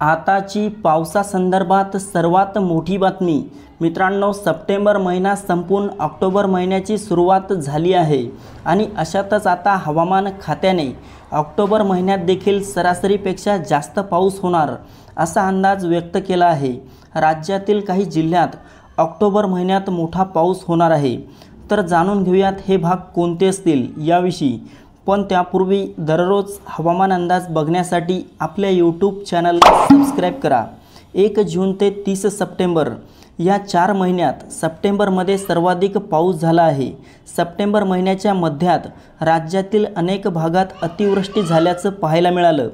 आताची पावसासंदर्भात सर्वात मोठी बातमी मित्रांनो, सप्टेंबर महिना संपून ऑक्टोबर महिन्याची सुरुवात झाली आहे आणि अशातच आता हवामान खात्याने ऑक्टोबर महिन्यात देखील सरासरीपेक्षा जास्त पाऊस होणार असा अंदाज व्यक्त केला आहे। राज्यातील काही जिल्ह्यात ऑक्टोबर महिन्यात मोठा पाऊस होणार आहे। तर जाणून घेऊयात हे भाग कोणते असतील याविषयी। पण त्यापूर्वी दररोज हवामान अंदाज बघण्यासाठी आपल्या यूट्यूब चॅनलला सबस्क्राइब करा। 1 जून ते 30 सप्टेंबर या 4 महिन्यात सप्टेंबरमध्ये सर्वाधिक पाऊस झाला आहे। सप्टेंबर महिन्याच्या मध्यात राज्यातील अनेक भागात अतिवृष्टी झाल्याचं पाहायला मिळालं।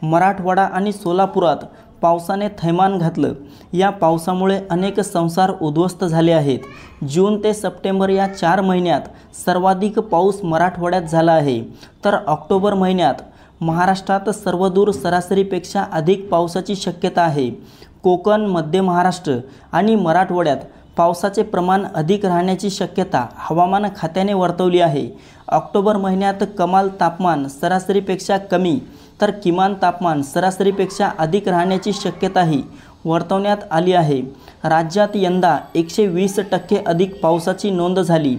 मराठवाडा आणि सोलापुरात पावसाने थैमान घातलं। या पावसामुळे अनेक संसार उद्ध्वस्त झाले आहेत। जून ते सप्टेंबर या 4 महिन्यात सर्वाधिक पाऊस मराठवाड्यात झाला आहे। तर ऑक्टोबर महिन्यात महाराष्ट्रात सर्वदूर सरासरीपेक्षा अधिक पावसाची शक्यता आहे। कोकण, मध्य महाराष्ट्र आणि मराठवाड्यात पावसाचे प्रमाण अधिक राहण्याची शक्यता हवामान खात्याने वर्तवली आहे। ऑक्टोबर महिन्यात कमाल तापमान सरासरीपेक्षा कमी तर किमान तापमान सरासरीपेक्षा अधिक राहण्याची शक्यताही वर्तवण्यात आली आहे। राज्यात यंदा 120% अधिक पावसाची नोंद झाली।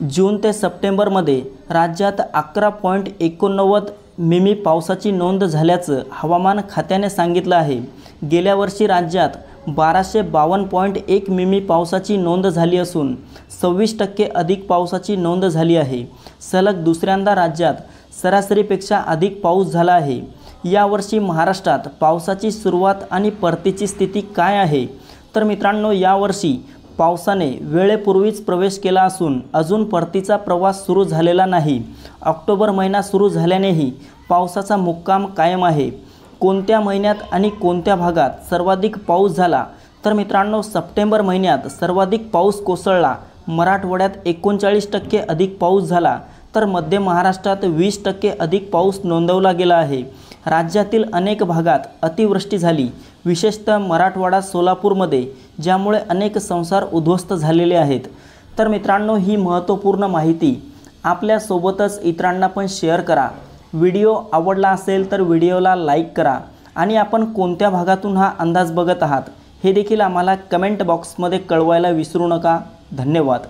जून ते सप्टेंबरमध्ये राज्यात 11.89 मिमी पावसाची नोंद झाल्याचं हवामान खात्याने सांगितलं आहे। गेल्या वर्षी राज्यात 1252.1 मिमी पावसाची नोंद झाली असून 26% अधिक पावसाची नोंद झाली आहे। सलग दुसऱ्यांदा राज्यात सरासरीपेक्षा अधिक पाऊस झाला आहे। यावर्षी महाराष्ट्रात पावसाची सुरुवात आणि परतीची स्थिती काय आहे? तर मित्रांनो, यावर्षी पावसाने वेळेपूर्वीच प्रवेश केला असून अजून परतीचा प्रवास सुरू झालेला नाही। ऑक्टोबर महिना सुरू झाल्यानेही पावसाचा मुक्काम कायम आहे। कोणत्या महिन्यात आणि कोणत्या भागात सर्वाधिक पाऊस झाला? तर मित्रांनो, सप्टेंबर महिन्यात सर्वाधिक पाऊस कोसळला। मराठवाड्यात 39% अधिक पाऊस झाला तर मध्य महाराष्ट्रात 20% अधिक पाऊस नोंदवला गेला आहे। राज्यातील अनेक भागात अतिवृष्टी झाली, विशेषतः मराठवाडा, सोलापूरमध्ये, ज्यामुळे अनेक संसार उद्ध्वस्त झालेले आहेत। तर मित्रांनो, ही महत्त्वपूर्ण माहिती आपल्यासोबतच इतरांना पण शेअर करा। व्हिडिओ आवडला असेल तर व्हिडिओला लाईक करा आणि आपण कोणत्या भागातून हा अंदाज बघत आहात हे देखील आम्हाला कमेंट बॉक्समध्ये कळवायला विसरू नका। धन्यवाद।